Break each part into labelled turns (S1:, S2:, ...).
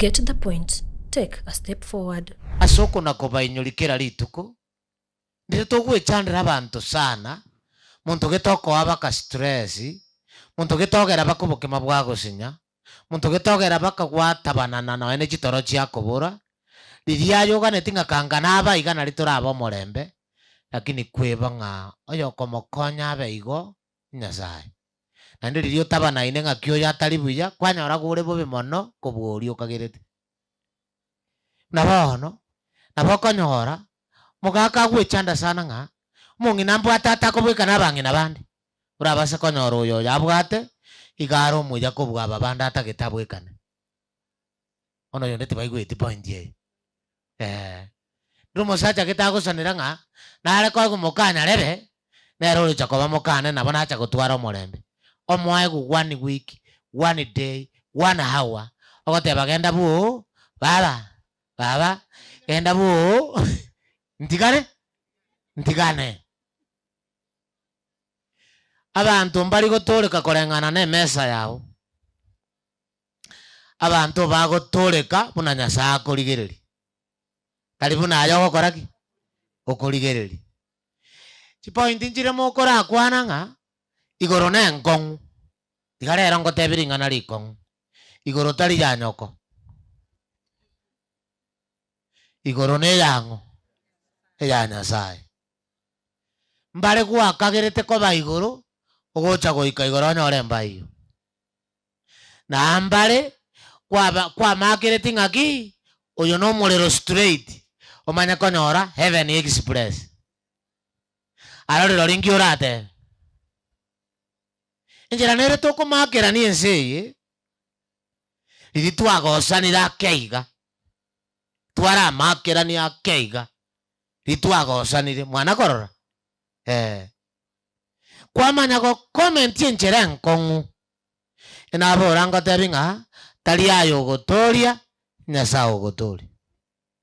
S1: Get the point. Take a step forward.
S2: Asoko na kubainyolikira rituko. Ndire tugwichandira abantu sana. Muntu gitoko abaka stress. Muntu gitogera bakubukima bwa gusinya. Muntu gitogera bakagwatabanana na ene gitoro cia kubura. Riria yoga netinga kangana aba igana riturabo morembe. Lakini kweba nga oyo komokonya abeigo Nyasaye. Nandi ririo tabana ine nga kyo ya talibuya kwanya oragure bobe mono kuburi ukagirete. Nabono nabokonyora mugaka gwechanda sana nga mungi nambu atata kubwika nabangi nabandi. Urabase konyora uyo yabwate igaro muja kubwa babanda atagetabwekane. Ono yondete baigwete point ye. Rumo sacha getagosanira nga nare kwa gumukanya rebe nero chakoba mukane nabona acha gutwara omorembe. Omwae gu 1 week, 1 day, 1 hour. Ogote bagenda bu baba genda bu ntigane abantu mbali gotoleka korengana ne mesa yao. Abantu bagotoleka buna Nyasaye akorigereri. Karibu na ayo gokoraki okorigereri. Chipoint njire mokora akwana nga igoro na nkong. Tigare erango tebiringa na likong. Igoro tali ya nyoko. Igoro ne yango. Eya Nyasaye. Mbare kwa kagerete ko ba igoro ogocha goika igoro nyore mbayo. Na mbare kwa makerete ngaki oyo no molero straight. Omanya konyora Heaven Express. Arore ringi orate. Njira nere toko makera ni enseye. Idi twagosanira akeiga. Twara makera ni akeiga. Idi twagosanire mwana korora. Kwa manya go comment yenjera nkongu. Enabo rango tebinga tali ayo gotoria Nyasaye gotori.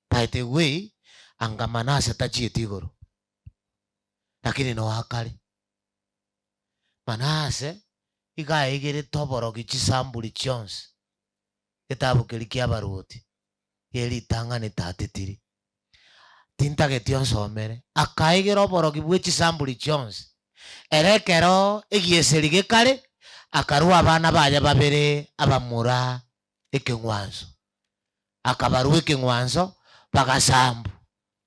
S2: By the way angamanase tachieti igoro. Lakini no hakari. Manase igaegere toborogi chisambuli chonse. Kitabu kilikia baruti. Yeli tanga ni tatitiri. Tinta getion somere. Akaegere oborogi bwe chisambuli chonse. Erekero egieserige kare akarua abana baje babere abamura ekengwanzo. Akabaru ekengwanzo bagasambu.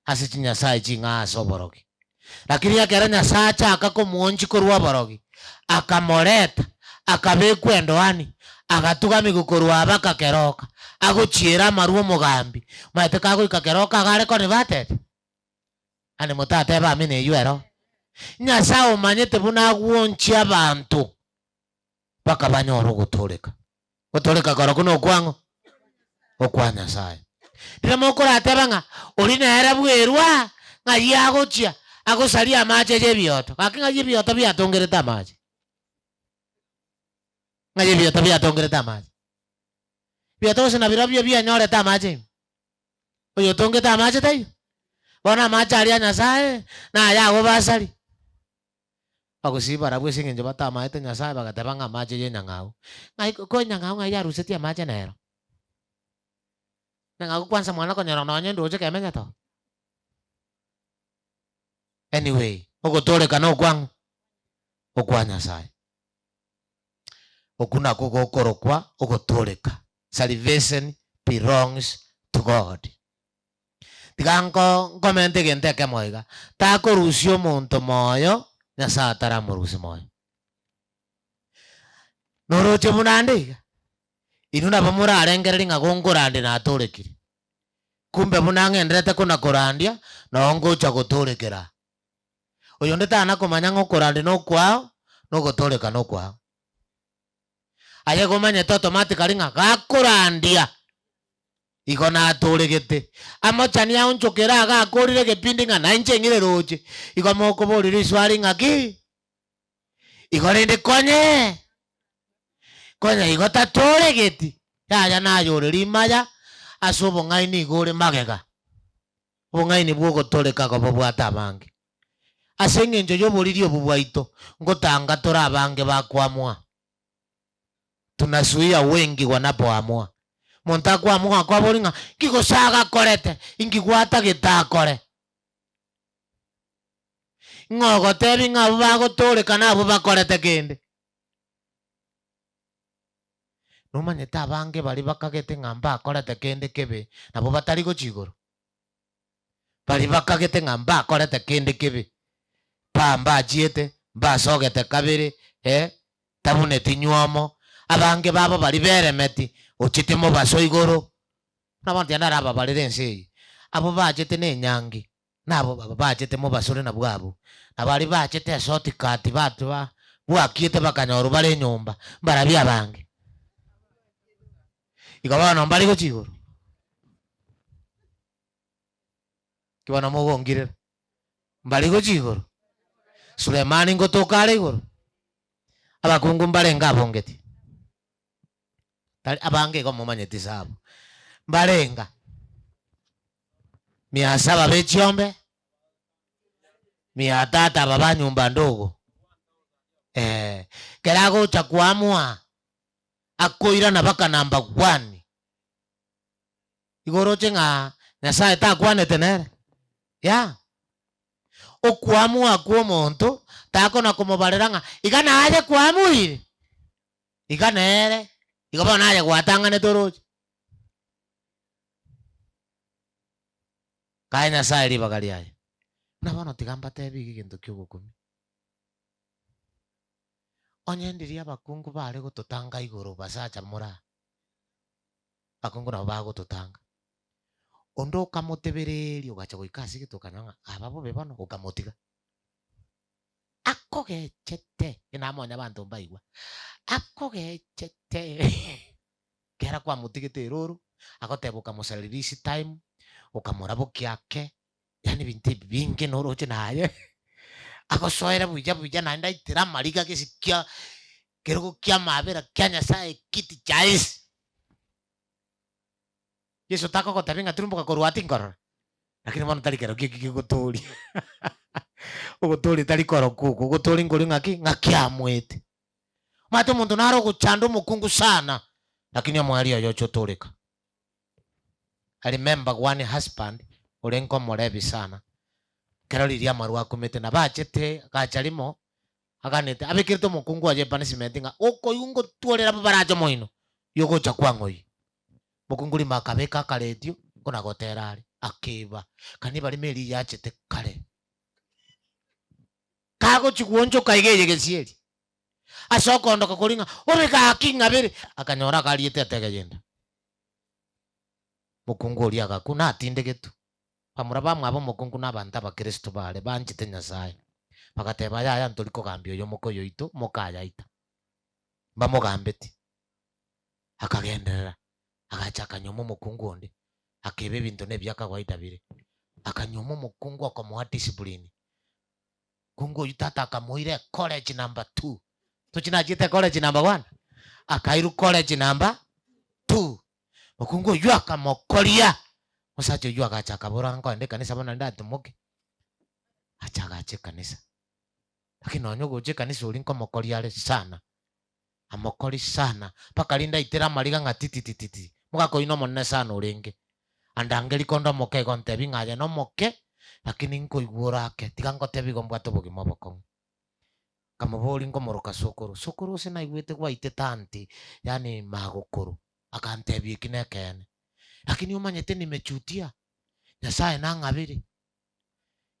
S2: Ase Nyasaye chinga soborogi. Lakini yakera Nyasaye chaka kumuonji korwa borogi. Akamoreta akabekwe ndoani agatuga migukorwa bakakeroka agochiera maruo mugambi maite kago ikakeroka gare ko nibatete ani mutate ba mine yuero Nyasaye omanyete buna gwonchi abantu bakabanyoro gutoleka koro kuno kwango okwa Nyasaye ndire mokora atebanga uri na era bwerwa ngai agochia agosaria amache je bioto kakinga je bioto biatongereta amache ngaje bioto biatongereta amache bioto sina birobio bianyoreta amache oyo tongeta amache tayo bona amache ari Nyasaye na yago basari agusibara bwe singe bata amache Nyasaye bagatebanga amache je nyangao ngai ko nyangao ngai yaruseti amache nero nangao kwanza mwana ko nyoro nonye ndoje kemenya to. Anyway, ogotoleka no kwangu okwa Nyasaye. Okuna kugokorokwa ogotoleka. Salvation belongs to God. Tiganko komente gente ke moiga. Ta korusio muntu moyo Nyasaye taramurusi moyo. Noroche munande. Inuna bamura arengereri ngagongorande na atolekire. Kumbe munangendrete kuna korandia na ongocha gotolekera. Oyo ndeta anakomanya ngokorande no kwao no gotoleka no kwao. Aye gomanya automatically nga gakorandia igona atolegete amochani ya unchokera ga akorire gepindi nga nanje ngire roje igomoko borire swali ngaki igorende konye igota tolegeti ya na yore rimaya asobo ngai ni gore magega bongai ni bwo gotoleka go bwata bange asenge njo yoboririo bubwaito ngotanga torabange bakwamwa tunasuia wengi wanapoamua monta kwa mwa kwa boringa kiko saga korete ingigwata gitakore ngogo tebi ngabo bagotore kana abo bakorete kende numanye tabange bali bakagete ngamba akorete kende kebe nabo batari gochigoro bali bakagete ngamba akorete kende kebe pamba ajiete basogete kabiri tabune tinyuomo abange babo bali beremeti ochitemo baso igoro nabandi anaraba bali rense abo bajete ne nyangi nabo baba bajete mo basore na bwabo abali bajete shoti kati batu ba bwakiete bakanyoru bali nyumba barabi abange ikabana mbali ko chigoro kibana mogongire mbali ko chigoro Sulemani ngotokale igoro abakungu mbale ngabongeti abange ko mumanyeti sabo mbalenga 700 bechiombe 300 baba nyumba ndogo kerago cha kuamua akoira na baka namba 1 igoro chenga Nyasaye ta kwane tenere ya okuamua kwa muntu tako na kumubareranga igana aje kuamuire iganere igabona aje gwatangane toroje kai Nyasaye libagari aje nabona tigamba tebi igintu kyugukumi onyendiria abakungu bari gututanga iguru basacha mura bakungu nabo bagututanga ondo kamutebireri ugacha goikasi gitukana ababo bebano ukamutiga akogechete inamonya bantu mbaigwa akogechete kera kwa mutigete ruru agotebuka musalirisi time ukamurabo kyake yani binti binge noroche naye agosoera buja nanda itira mariga kisikia kero kya mabera kya Nyasaye kiti chais Yesu tako ko tabinga turumbuka koruati ngor lakini mwana tali kero kigutori ugotori tali koro kuko ugotori ngori ngaki amwete matu muntu naro guchando mukungu sana lakini amwali yocho toreka I remember one husband ulenko morebi sana kero liria maru akumete na bachete gacharimo aganete abikirito mukungu aje punishment nga uko yungo tuolera babarajo moino yogo chakwangoi mukunguri makabeka karedio kona goterari akiba kani bali meri yachete kare kago chikuonjo kaigeye gesieri asoko ndoka kolinga obeka akinga bere akanyora kaliete ategeyenda mukungu uri agakuna atinde gitu pamuraba mwabo mukungu nabanta ba Kristo bale banjite Nyasaye bakateba yaya ntoliko gambio yo mukoyo ito mokaya ita bamugambeti akagenderera agacha kanyomo mukungu onde akebe bintu ne byakawaida bire akanyomo mukungu akamuha discipline kungu yitata akamuire college number 2 tuchinajite college number 1 akairu college number 2 mukungu yu akamokoria musacho yu agacha kabura ngo ande kanisa bona ndatu muke achaga ache kanisa lakini onyogo je kanisa ulinko mokoria ale sana amokori sana paka linda itera maliga ngatitititi mugako ino monne sana ulinge andangeli kondo moke gonte bingaje no moke lakini nko igura ke tigango tebi gomba to bugimo bokon kamuboli ngo moroka sokoro sina igwete kwa itetanti yani magokoro akantebi kinekene lakini umanyete nimechutia Nyasaye nangabiri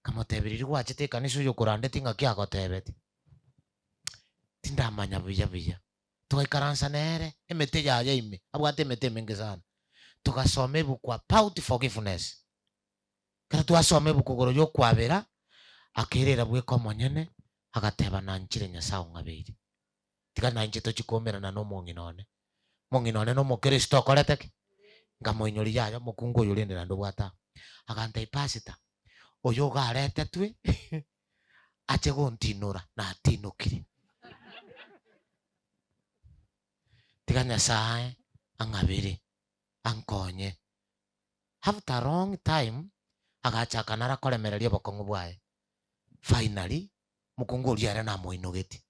S2: kamotebiri gwachete kanisa yo kurande tinga kya gotebeti tindamanya buya tukaikaransa nere emete yaje ime abwate emete menge sana tukasome bukwa about forgiveness kana tuasome bukugoro yo kwabera akerera bwe komonyene agateba nanchire Nyasaye ngabiri tika nanje to chikomera na no monginone no mukristo akoreteke ngamoinyori yayo mukungu yulinde na ndobwata akanta ipasita oyo garete twe ache gontinura na atinukire tika Nyasaye angabiri ankonye after a long time agacha nara kolemereria bokongu bwae finally mukungu uri ara na moinogeti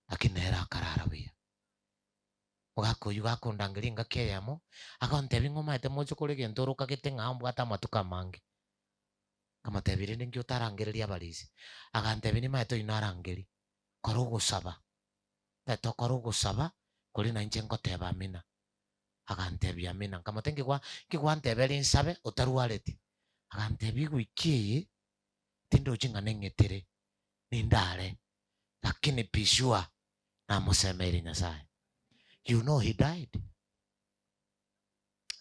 S2: akinera karara buya mugakuyu gakundangiri ngakeyamo akontebi ng'omaete moche kore gento orokagete ng'ambu ata amatuka mange kamatebire ninki otarangereria abarisi agantebi nimaete oyo narangeri kora ogosaba beto kora ogosaba kori na inche nkoteba amina agantebi amina nkamote nkigwantebera nsabe otarwareti agantebi igwiki eye tindochi ng'a neng'etere nindare lakini pishua namosemeire Nyasaye. You know he died.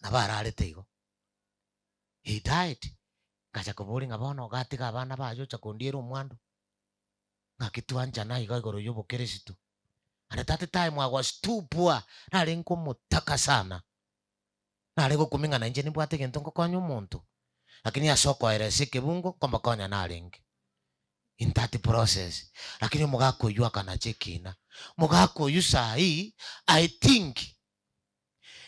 S2: Nabararete igo. He died. Kacha kuburi ngabono gatiga abana bayo chakondiera omwando. Ngakitwanja na iga igoro yobo Kristo. And at that time I was too poor. Nari nkomutaka sana. Nari gukuminga na inje nibwate gento ngokonya omonto. Lakini asoko erese kebungo komba konya naringi. In that process. Lakini mugakoyu akana chekina. Mugakoyu sahi I think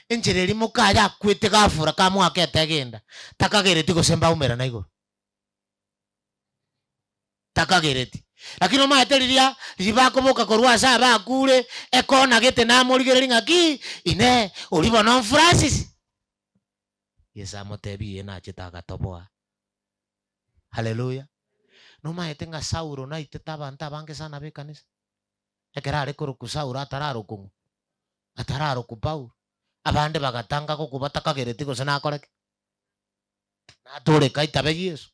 S2: enjereri mukaya akwete gafura kamwaka etegenda takagereti gosemba umera na igoro takagereti lakini omaeteriria ribakoboka korwa sa bakure ekona gete na morigereri ngaki ine olibo non Francis yesa motebi ena chitaga toboa. Hallelujah. No maete nga Saulo na iteta abantu abange sana bekanisa ekerare kuruku Saulo atararo kungu atararo ku Paulo abande bagatanga kukuba takagereti gose nakoreke natureka itabe Yesu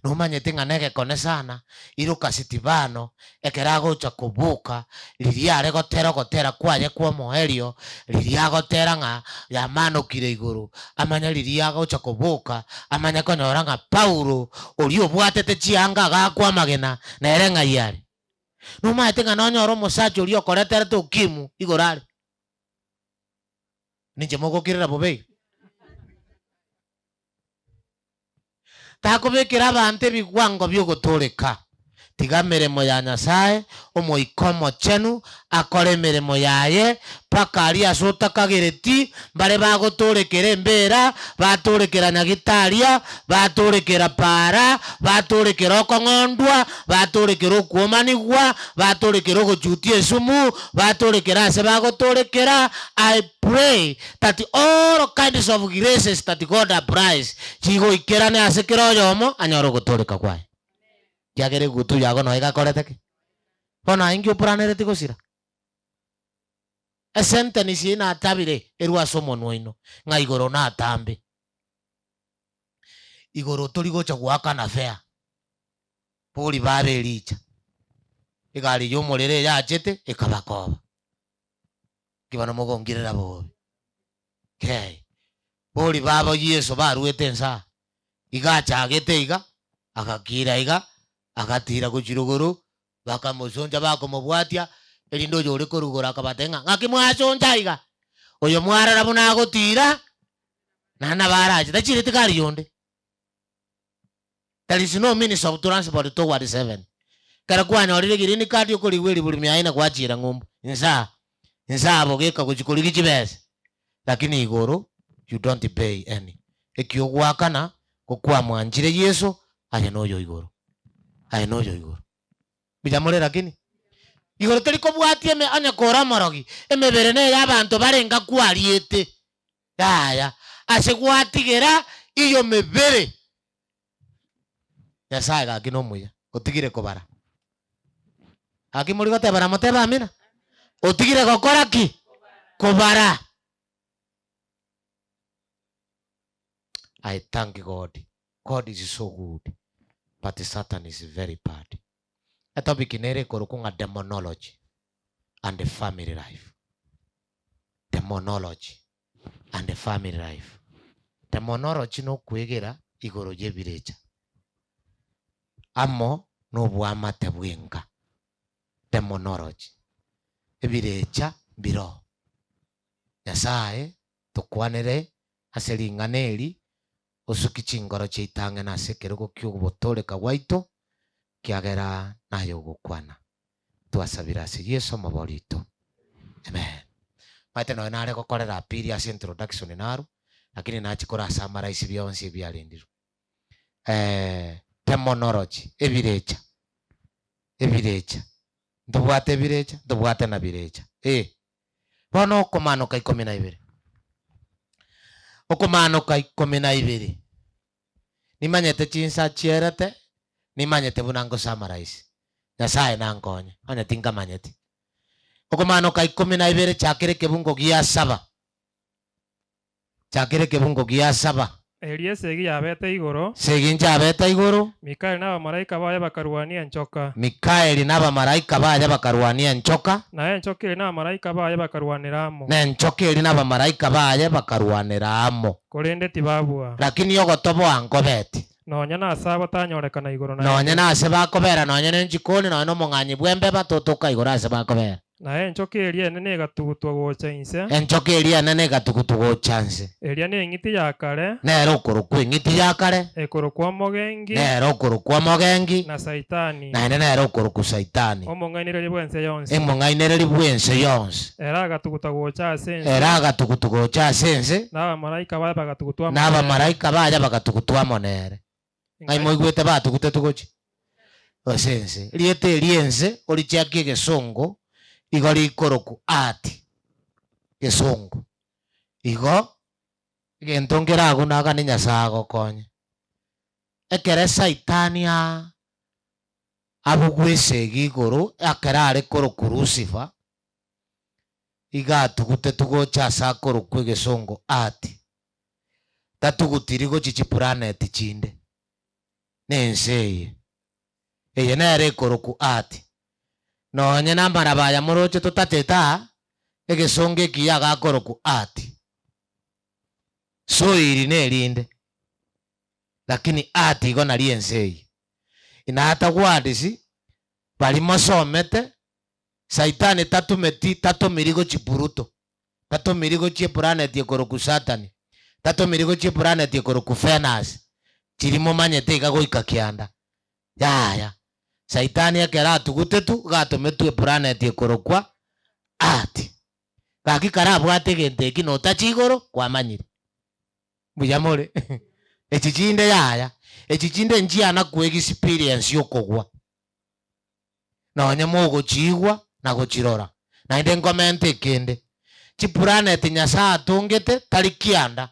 S2: no manyete nga nege kone sana iruka Sitivano ekeragocha kubuka liriare gotera kwaye kwa moherio liriagotera nga yamano kire iguru amanya liriagocha kubuka amanya konyora nga Paulo oli obwatete chianga gakwa magena na erenga yari no maete nga nonyoro mosacho oli okoretera tukimu igorare ninje mogokirira bobe takobekera abantu ebigwango byogotoreka tiga mirimo ya Nyasaye omoikomo chenu akore mirimo yaye paka ari asota kagereti bare bagotorekera embera batorekera nyagitaria batorekera para batorekera okong'ondwa batorekera okuomanigwa batorekera ogochutia esumu batorekera ase bagotorekera. I pray that all kinds of graces that God applies chigoikerane ase kero yomo anyoro gotoreka kwaye kiagere gutu yago no igakoreteke bona ingi opranereti gosira esente nisi na tabire erwa somonwo ino nga igoro na atambe igoro tori gocha gwaka na fea poli babe licha igari yo morere ya chete ekabakoba kibano mogongirera bobe okay poli baba Yesu baruete nsa igacha agete iga akakira iga agatira kuchiruguru bakamuzonja bakomobwatia elindo yore korugora akabatenga ngakimwasonja iga oyo mwarara buna agotira nana baraje tachirete kari yonde. There is no means of transport toward 7 kara kwanya orire girini kadi okori weri buri myaina kwachira ngombo nsa abogeka kuchikoligi chibese lakini igoro you don't pay any ekiogwakana kokwa mwanjire Yesu aya noyo igoro aya noyo igoro bijamore lakini igoro teliko bwatie me anya kora morogi emebere ne yabantu barenga kwariete yaya ase gwatigera iyo mebere Nyasaye gakino muya otigire kobara akimuri gotebara moteba amina otigire gokora ki kobara. I thank God. God is so good, but Satan is very bad. Eto bikinere korukunga demonology and the family life. Demonology and the family life. Demonology no kwegera igoro jebirecha. Amo no bwama tebwenga. Demonology. Ebirecha biro. Nyasaye tukwanere aselinganeri osuki chingoro cheitange na sekero gokyo botoreka waito kiagera nayo gukwana twasabira ase Yesu maborito amen. Maite no nare gokorera piri as introduction naro lakini nachikora summarize byonse byarindiro demonology ebirecha ndubwate ebirecha ndubwate na birecha bono okomanuka 12 okomanuka 12 nimanyete chinsa chierete nimanyete bunango summarize Nyasaye nankonye onya tinga manyete okomanuka 12 chakire kebungo gia 7 chakire kebungo gia 7
S3: Elia segi yabete igoro
S2: seginja abeta igoro
S3: Mikaeli n'abamaraika bayo bakarwania nchoka
S2: Mikaeli n'abamaraika bayo bakarwania nchoka
S3: naye nchoka eri n'abamaraika bayo bakarwaniramo
S2: na nchoka eri n'abamaraika bayo bakarwaniramo
S3: korende tibabua
S2: lakini yogotobo angobeti
S3: nonya nasaba tanyorekana igoro
S2: nonya nase bakobera nonya nenjikoni nonya nomong'anyi bwembe batotoka igoro ase bakobera
S3: naye nchoka eri ene negatugutwa gocha inse
S2: enchoka eri ene negatugutugocha nse
S3: eria n'eng'iti ya kare
S2: nero okorokwa eng'iti ya kare
S3: ekorokwa omogengi
S2: nero okorokwa omogengi
S3: na saitani
S2: naende nero okorokwa saitani
S3: omong'ainireri bwense yonse
S2: emong'ainereri bwense yonse
S3: era agatuguta gocha ase ense
S2: era agatugutugocha ase ense
S3: n'abamaraika bayo bagatugutwa
S2: n'abamaraika baja bagatugutwa monere ngai moigwete batugute tugochi ase ense riete eriense orichiakie egesongo igo rikoroku ati gesongo igo egento ngerago naga ni Nyasaye agokonye ekere saitani abugwesegi igoro akera are koroku Lucifer iga atugute tugocha ase akoroku egesongo ati tatugutiri gochichi planet chinde nense eye nere ekoroku ati nonya nambara baya moroche tutateta egesonge kiya gakoroku ati so iri nerinde lakini ati igo nari ensei inahata gwadisi bali masomete saitani tatumirigo chipuruto tatumirigo chie planet ekoroku Satani tatumirigo chie planet ekoroku Venus chirimo manyete igagoika kianda yaya saitani akera atugutetu gatumetwe planet ekorokwa ati gaki karabwate gente kino tachigoro kwamanyire buyamore echichinde yaya echichinde njiana ku experience yokogwa nonya mogo chigwa na gochirora na inde ngomenti kinde chi planet Nyasaye atungete tari kianda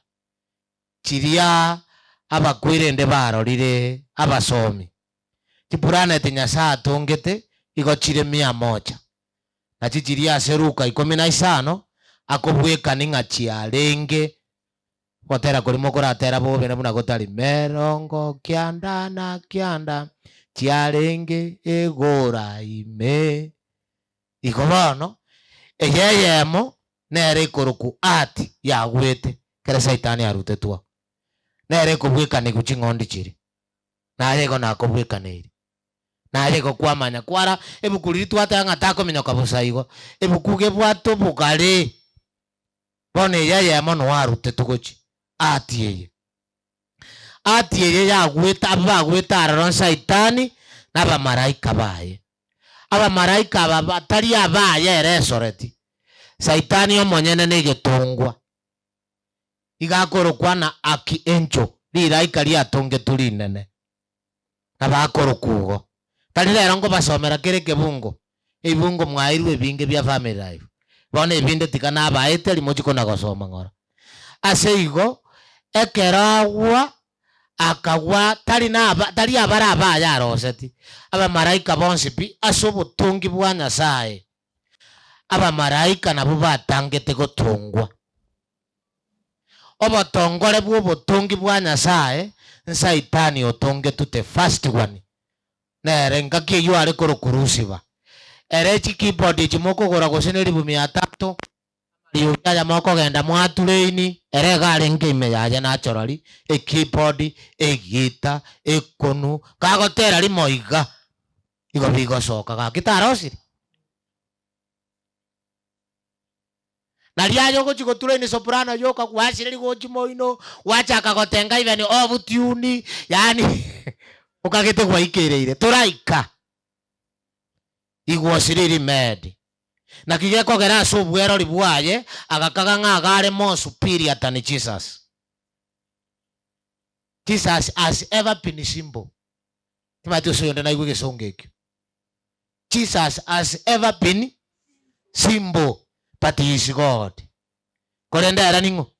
S2: chiria abakwirende barorire abasomi chi planet Nyasaye atungete igochire 100 na chichiria ase Luka 15 akobweka ninga chiarenge gotera korimo koratera bobe buna gotari merongo kianda na kianda chiarenge egora ime igobono eyeyemo nere ikoroku ati yagwete kere saitani arutetwa nere kubwekani guching'ondi chiri naye igo nakobwekaniri naye igo kwamanya kwara ebukuri twate ng'atako minyoka busaigo ebukuge bwato bugare bone yeyemo no arute tugochi ati eye yagweta abagweta aron saitani n'abamaraika baye abamaraika aba tari abaye resoreti saitani omonyene n'egetongwa igakorokwa na aki encho riraika riatonge turinene nabakorokugo tari rero ngo basomera kere kebungo ebungo mwairwe binge bya family life bone ebinde tikana abaete limochiko na gosoma ngora ase igo ekeragwa akagwa tari abara abaya aroseti abamaraika bonsi pi ase obotongi bwa Nyasaye abamaraika nabo batangete gotongwa obotongore bwa obotongi bwa Nyasaye saitani otongetu the first one nere ngaki eyo are korokurusiba ere chikibodi chimokogora gosene 300 yaya moko genda mwatureini ere gare ngime yaje naturally ekibodi egita ekonu kagotera limoiga igo bigosoka gakitarosiri naliayo gochigotureini soprano yoka kwasire ligochimoino wachaka gotenga iveni obutiuni yani ukagete gwaikireire turaika igwosiriri med na kigeko gera subwero libwaye agakaga ng'agare more superior than Jesus. Jesus has ever been simple. Timothy soyonde na igwe songeki. Jesus has ever been simple. but he is God. Korendera ningo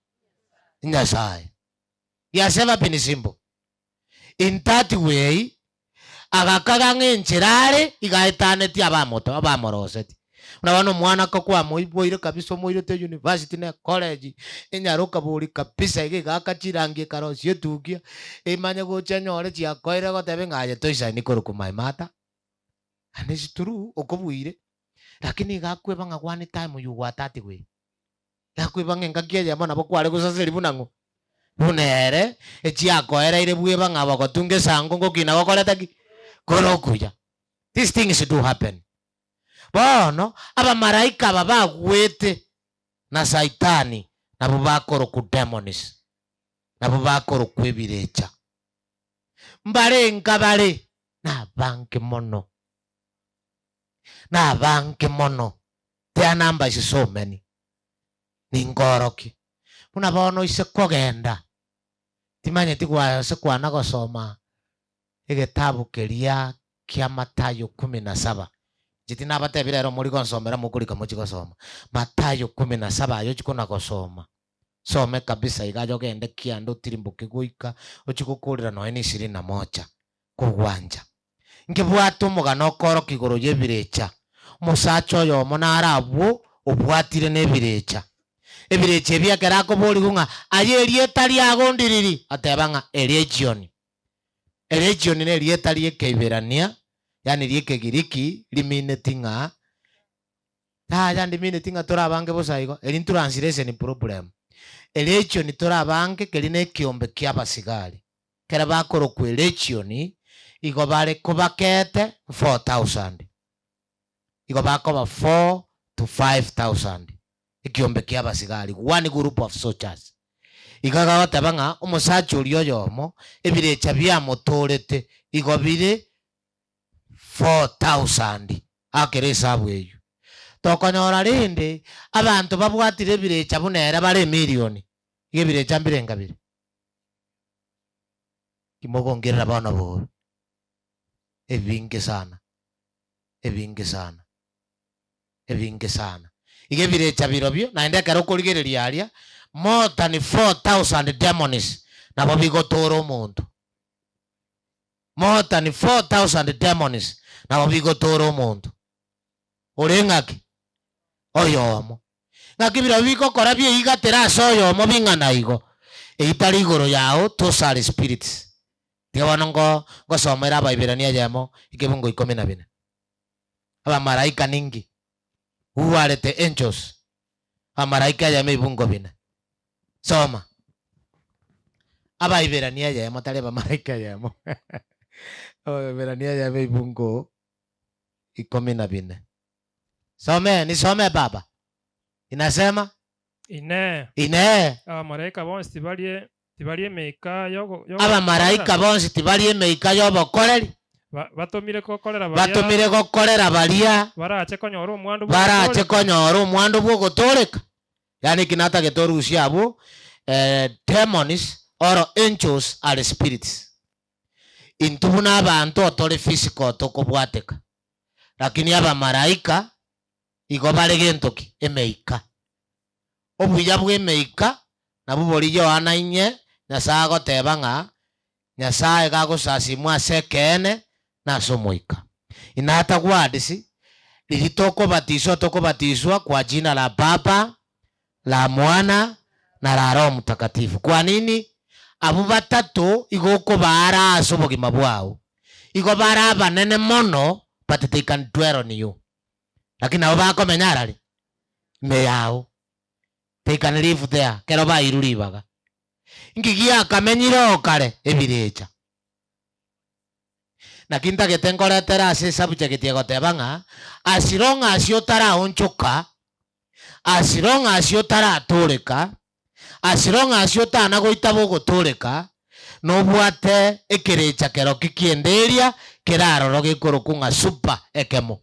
S2: Nyasaye. He has never been simple. In that way, agakagange nchirare igaetane ti abamoto abamoroseti. Unaona mwana kwa moiboire kabisa moire te university na college enyaruka buri kabisa igaka chirangie karosie tugia imanye gocha nyore chia koire gotebe ngaye toisa ni koruku my mata. And it's true okobuire lakini gakweba ngagwani time you watati we gakweba ngengakia ya bona bokware gusaseri bunango bunere echia koire ire bweba ngabo gotunge sango ngokina gokoreta ki korokuya. These things do happen. Bono abamaraika babagwete na saitani nabo bakoro ku demons nabo bakoro kwebirecha mbarenga bare na banke mono their numbers is so many ningoroki muna bono ise kogenda timanye tigwa se kwana gosoma igitabu keria kia Mathayo 17 jitina batebira ro muri gonsomera mukurika muchiko soma Mathayo 17 ayo chikona gosoma some kabisa igajo gende kiando tirimbuke guika uchikukurira no eni 21 kugwanja ngibwatu mugano koro kigoro yebirecha musacho yo monara abu obwatire nebirecha ebirecha ebyakera ko boli gunga ayerie tali agondiriri atebanga elegion ne rietali ekeberania yani rieke giriki liminetinga yani minetinga torabange bosaigo elin translation problem elegion torabange keline kiombe kia basigari kera bakoro ku elegion igo bare kubakete 4000 igo bakoba 4 to 5000 ikiombe kia basigari one group of soldiers igaga batabanga umusacho uriyo yomo ebirecha bya motorete igo bire 4000 akere sabu eyo tokonyora rinde abantu babwatire ebirecha bunera bare million ebirecha mbirenga bire kimogongerera bana bo ebinge sana igebirecha birobyo naende karo kurigereria aria more than 4000 demons nabo bigotoro omonto more than 4000 demons nabo bigotoro omonto orengaki oyomo ngakibira bigokora byeyigatera ase oyomo bing'ana igo eitari igoro yao tosal spirits tiabona ngosomera Abaibirania yamo ikebungo 14 abamaraika ningi who are the angels amaraika yamo ibungo 4 soma Abaibirania yamo tale abamaraika yamo Abaibirania yamo ibungo 14 nisome baba inasema ine
S3: Abamarayika bonse tibalie meika yo
S2: abamaraika bonse tibalie meika yo bokoreri
S3: batumire
S2: gokorera baria
S3: barache
S2: konyora omwando bwogotoreka yani kinata getorusia abo demons or angels are spirits intubuna abantu otore physical tokobwateka lakini abamaraika igo bare gentoki emeika obuya bwemeika nabo bori Yohana 4 Nyasaye goteba ng'a Nyasaye gagosasimwa asekene nasomoika inata gwadisi litokobatiswa kwa jina la Baba la Mwana na la Roho Mtakatifu. Kwa nini? Abo batatu igoko bara asobogima bwao igo bara banene mono but they can dwell on you lakini abo bakomenya rari me yao they can live there kero bairuribaga ngigia kamenyiro kare ebirecha na kinta getengoretera ase subject yegotebanga asironga asiotara onchoka asironga asiotara atoreka asironga asiotana goitabo gotoreka no bwate ekerecha kero kikienderia keraro gikoro kunga super ekemo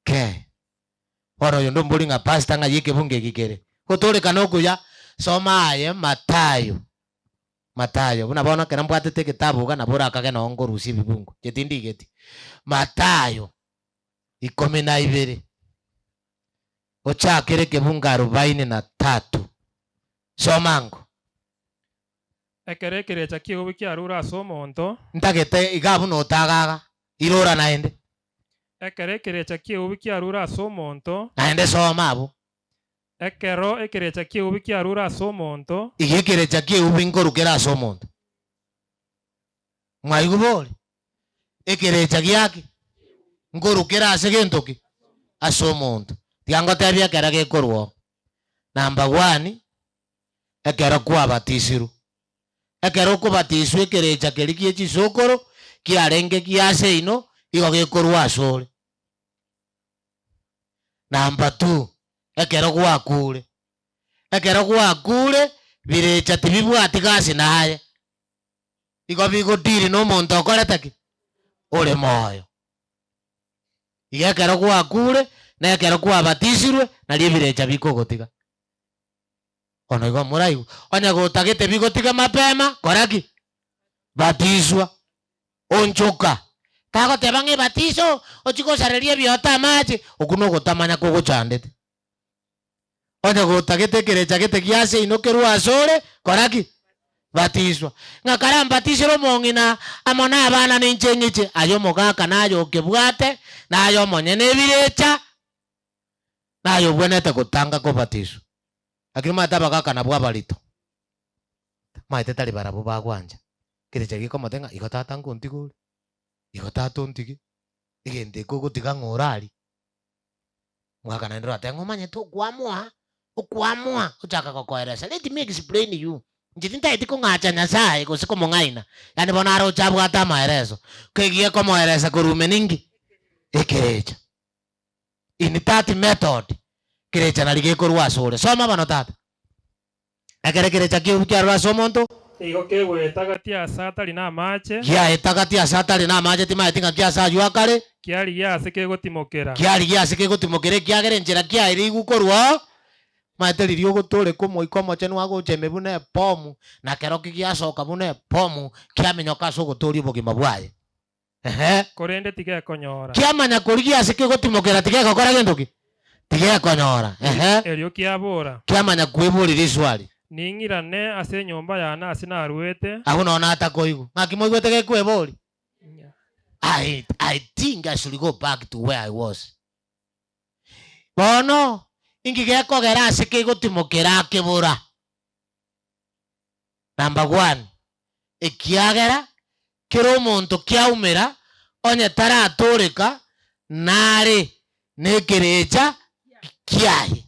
S2: ke oro yondo mbulinga pastor nga yike bunge gikere gotoreka no kuya soma aye Mathayo unabona kera mbwatete kitabu kana bora akage no ngorusi bibungu jetindi geti Mathayo 12 ochakire kibunga 43. Somango.
S3: Ekero ekerecha kiagobi kiarure ase omonto.
S2: Ntagete igabu notagaga. Irora naende.
S3: Ekero ekerecha kiagobi kiarure ase omonto.
S2: Naende soma abo.
S3: Ekero ekerecha kiagobi kiarure ase omonto.
S2: Igekerecha kiubi nkorukera ase omonto. Mwaigubori. Ekerecha giake. Nkorukera ase gentoki. Ase omonto. Tiangotebia kera gekorwo. Number 1. Ekero kwabatisiru. Ekero kubatiswe ekerecha keriki echisokoro. Kiarenge kiase ino. Igo gekorwo asore. Number 2. Ekero gwakure. Ekero gwakure. Birecha tibibwati gasi naye. Igo bigotiri no monto okoretaki. Ore moyo. Igekero gwakure. Na ekero kwabatisirwe. Nari birecha bikogotiga. Ono igo muraigu. Onya gotagete bigotiga mapema. Koraki. Batiswa. Onchoka. Tago te bange batizo. Ochiko sarerie biota machi. Okuno gotamanya kogo chandete. Onya gotagete kerecha gete kiase inokeru asore. Koraki. Batiswa. Ngakara mbatisiro mongina. Amona abana ninchengiche. Ayo mogaka na ayo kebwate. Na ayo monyene birecha. Na ayo bwenete kutanga ko batiswa. Lakini mataba kaka na bwa balito. Maite tali barabu bagwanja. Kerecha giko matenga igotata nkontiguri. Igotata ntigi. Igende ko gotiga ngorari. Mwaka na ndro atengo manye to kwamwa. Okwamwa uchaka kokoeresa. Let me explain you. Njitinta itiko ngacha nyasaye ko siko mongaina. Yani bonaro chabwa ata maereso. Kegie ko moeresa kurume ningi. Ekerecha. In that method. Kerecha nalige korwa sore. Soma bano tata. Ekere kerecha kiu kiarwa somonto.
S3: Igo kegwetaga tiasa atari na amache.
S2: Kia etagati asatari na amache tima etinga kia sa yuakare.
S3: Kiari giase kegotimokera.
S2: Kiari giase kegotimokere kiagere njera kia iri gukorwa. Maiteri rio gotore ko moikomo chenu ago chemebune pomu na keroki giasoka bune pomu kia menyoka so gotori bogima bwaye.
S3: Korende tige konyora.
S2: Kia manya korigia ase kegotimokera tige gokora gendoki. Tige konyora.
S3: Erio kiabora.
S2: Kia manya kwebori riswali.
S3: Ningirane ase nyomba yana ase naruete.
S2: Aho nona atakoigu. Ngakimoigwete gekwebori. I think I should go back to where I was. Bono, ingigeko gera ase kegotimokera kebora. Number 1. Ekiagera kero monto kiaumera onye tara atoreka nare nekerecha kiaye.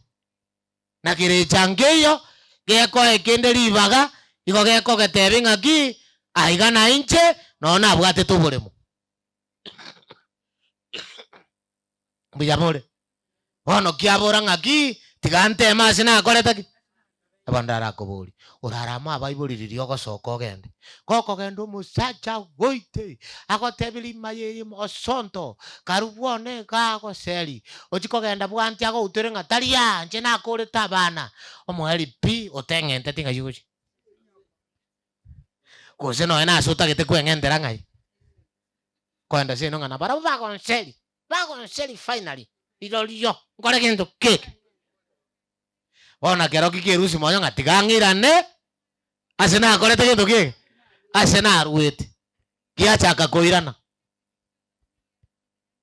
S2: Na kerecha ngeyo geko ekende ribaga igo geko getebi ngaki aiga na inche nona abwate tuburemo. Mbiyamore. Ono kiabora ngaki tigante masi na akoretaki. Abandara akobori. Orarama abaibori ririo gosoko ogende. Goko gendo musacha goite. Agotebili mayeri osonto. Karubone gago seri. Ochiko genda bwanti ago utere ngataria nche na akoreta abana. Omoheri pi otengente tinga yuji. Kose no ena asuta gete kwengendera ngai. Kwenda sino ngana bara bagonseri. Bagonseri finally. Irorio. Ngore gendo keke. Ona keroki kirusi moyo ngatigangirane. Asena akorete gendo keke. Asena aruete. Kiachaka koirana.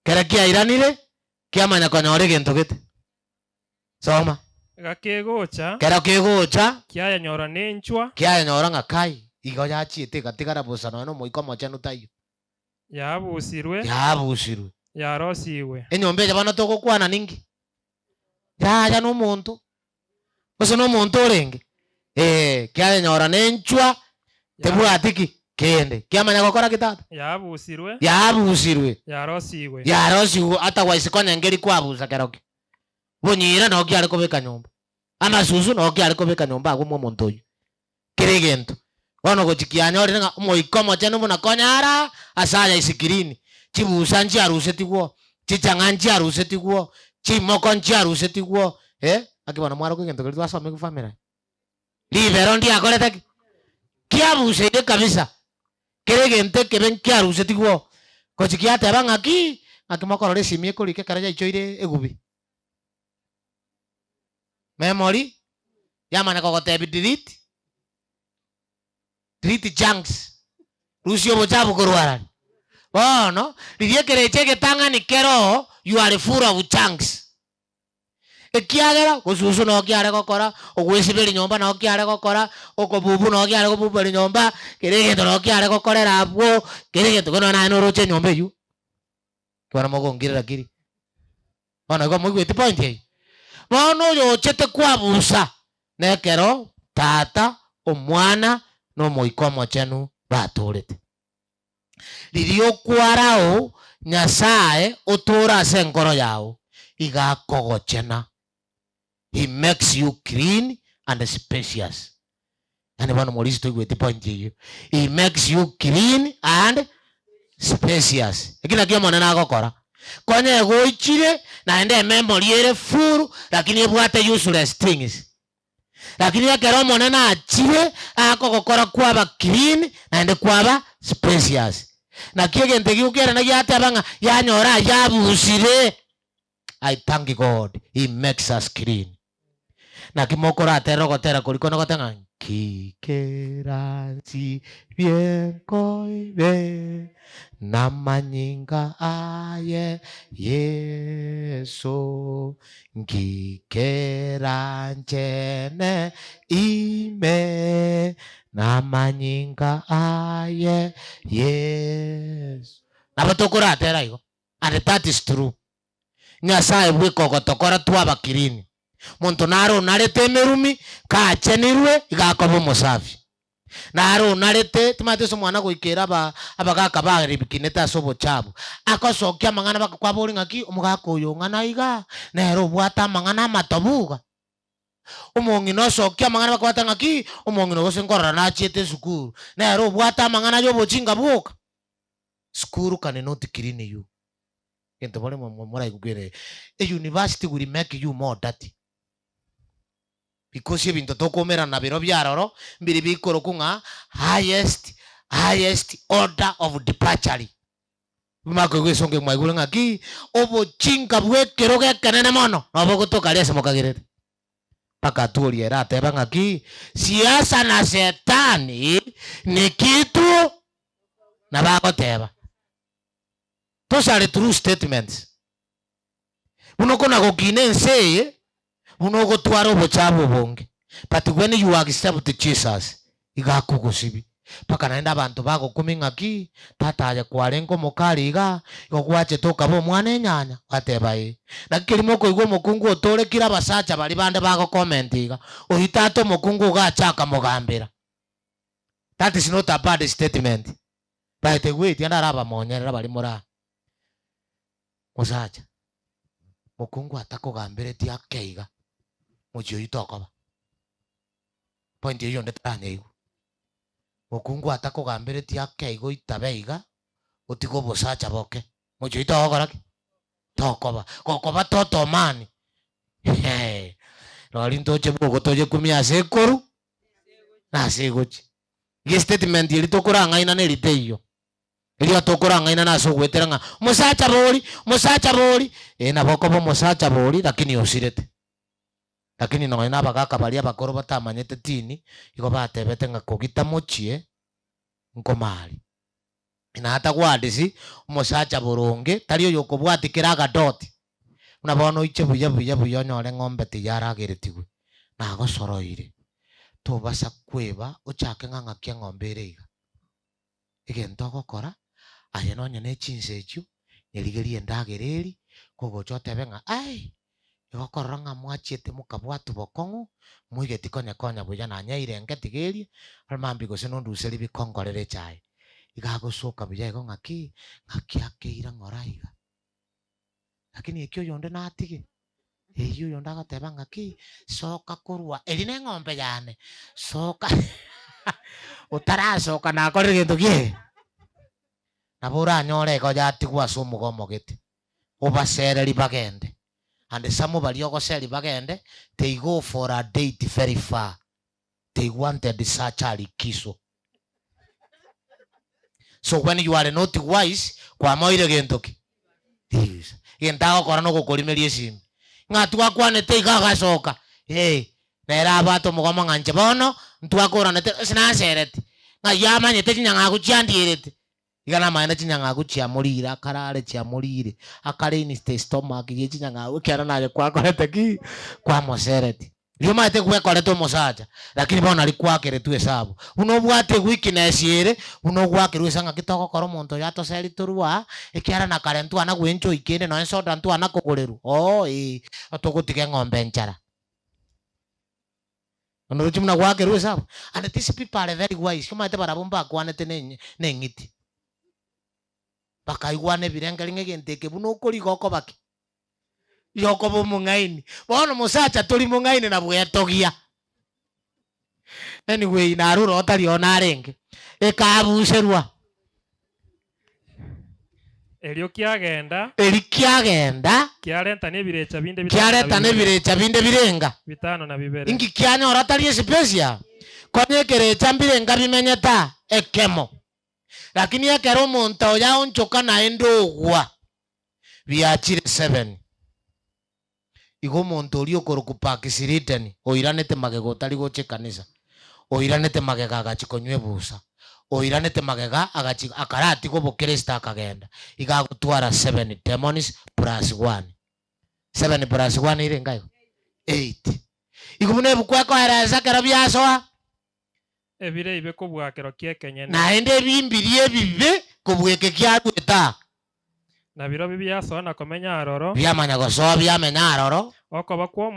S2: Kera kia iranire. Kia manya konyore gendo kete. Soma.
S3: Gakegocha.
S2: Kera kegocha.
S3: Kia nyora nenchwa.
S2: Kia nyora ngakai. Igo ya chiete gatigara busano no moiko mochanu tayo.
S3: Yabusirwe.
S2: Yabusirwe.
S3: Yarosiwe.
S2: Enyombe jabana toko kwana ningi. Ya no muntu. Oso no muntu orenge. Kia nyora nenchwa. Tebu atiki kende. Kia manya gokora kitata.
S3: Yabusirwe.
S2: Yabusirwe.
S3: Yarosiwe.
S2: Yarosiwe ata waisikonya ngeri kwabuza keroki. Bonyira no kia ariko beka nyomba. Ama susu no kia ariko beka nyomba ago muntu oyu. Kiregento. Wano gochikia nyori nga moiko mochenu muna konyara asaya isikirini. Chibusa nchi aruseti guo. Chichanga nchi aruseti guo. Chimoko nchi aruseti guo. Akibana mwaro kugento kiri twasome ku family. Libero ndi akoreta kiabuse de kabisa. Kiregente keben kiaruseti guo. Gochikia tebanga ki akimoko rore simie kulike karaja ichoire egubi. memory yamana kogotebi delete chunks rusio bochabu kurwara bono ridie kereche getangani kero you are full of chunks ekiagera gususu no kiare gokora ogwesiberi nyomba no kiare gokora okobubu no kiare gobuberi nyomba kerege no kiare gokorera abwo kerege tukono na no roche nyomba yu kwana mogongirira kiri bona go mwigwete point hii bono yo chete kwabusa nekero tata omwana no moikomo chenu baturite ririo kwarao Nyasaye otura se ngoro yao igakogochena. He makes you clean and spacious. Yani bwana mwalizi tuigwete point hiyo. He makes you clean and spacious. Ekina kio mwana nagokora. Konye goichire na ende memory ere full lakini ebwate useless things. Lakini yakero mwana na achire akogokora kwaba clean na ende kwaba spacious. Na kio gente giukera na yate abanga yanyora yabusire. I thank God. He makes us clean. Na kimokora atero gotera kulikono gotenga kikeranzi vienkoive na manyinga aye Yesu ngikeranjene ime na manyinga aye Yesu na batokora atera igo and that is true. Nyasaye bwiko gotokora twaba kirini muntu naro narete merumi ka chenirwe igakobo musafi naro narete timate so mwana goikera abagaka bari bikineta sobo chabu akosokia mangana bakwa bori ngaki omugaka oyo ngana iga nero bwata mangana matobuga omongi no sokia mangana bakwata ngaki omongi no gosenkorora na chiete sukuru nero bwata mangana yo bochinga buka sukuru kane not clean you kento bole mora igugere a university will make you more dirty because ebintu tokomera na biro byaroro mbiri bikoro kunga highest order of departure bimako gwesonge mwagule ngaki obo chinga bwekero gekenene mono nobo gutoka lese mukagirete paka tuolie rate bangaki siasa na setani ni kitu na bagoteba. Those are the true statements. Unokona gokine say unogo twaro bochabo bonge. But when you accept Jesus, igakugusibi. Paka naenda abantu bago kumingaki tata ya kwarengo mokali iga yogwache toka bo mwane nyanya atebaye. Na kirimo ko igwo mokungu otore kira basacha bali bande bago comment iga. Ohitato mokungu gachaka mogambira. That is not a bad statement. By the way, tianda raba monyera bali mora. Musacha mukungu atakugambire ti akeiga muchio itokoba point hiyo ndetanye igu mukungu atakugambire ti akeigo itabeiga utigo busacha boke muchio itokora tokoba kokoba toto mani rori ntoche bwo toje kumia sekuru na seguchi ye statement ili tokuranga ina neliteyo ili atokoranga ina naso gweteranga musacha bori na boko bo musacha bori lakini osirete lakini no ina bagaka bali abakoro batamanyete tini iko batebete ngakogita mochie nkomali ina hata gwadisi musacha boronge taliyo yokobwatikiraga dot unabona iche buya nyore ngombe tiyarageretigwe na gosoroire tobasa kweba ochake ngang'akia ngombe iriga igento gokora aya no nyane chinsechu neligerie ndagereri kogocho tebenga ai yokorora ngamwachete mukabwatu bokongu mwigeti konya buya na nyaire ngetigeri almambi gose no nduseri bikongorere chai igagosoka buya igo ngaki akeira ngoraiga lakini ekyo yonde natige eyo yonda gatebanga ki soka kurwa eline ngombe yane soka utarasoka na korire gintu gie nabura nyore ko yatigwa sumugomo giti obasereri bagende and some bali ogoseri bagende they go for a date very far they wanted such a likiso. So when you are not wise kwa moire gintu ki yes gentago korano gukurimerie simu ng'atu akwanete igagacoka nera abato mugoma nganje bono ntwakoranete sinaserete nga yamanyete chinyanga guchandirete igana maana chinyanga guchiamurira karare chiamurire akareni stomach ye chinyanga gukiara naye kwakorete ki kwa moserete Rio mate kwekoretwo musacha lakini bono alikuwa keretu hesabu unobwate weakness yere unogwakirwe sanga kitoko koro muntu yato seri turwa ikiara na karentu ana gwencho ikende no ensoda ntu ana kugureru atogutige ng'ombe nchara ono chimuna gwakirwe hesabu and these people are very wise kama ate barabumba kwanete ne ngiti bakaigwane birengaringe genteke buno kuri goko baki yoko bomungaini bono musacha tuli mungaini na bwetogia anyway naruro otari onarenge ekabuserwa
S3: Elio kiagenda
S2: kiareta
S3: ne
S2: birecha binde birenga
S3: bitano na bibere
S2: ingi kianya oratari especia konye kerecha birenga bimenyeta ekemo lakini yakero monta oya onchoka na endogwa biachire 7 igo muntu uri okoroku pakisiritani oiranete magego tari goche kanisa oiranete magega agachikonywe busa oiranete magega akarati go bokrista akagenda igagutwara 7 demons plus 1 7 plus 1 ire ngayo 8 igo mune bukweko ereza kero biasoa
S3: ebire ibe kobwakero kiekenyene
S2: na ende bimbirie bibe kobweke kyarweta
S3: na biro bibiasoa na komenya aroro
S2: byamanya gosoa byamenya aroro
S3: okoba kwa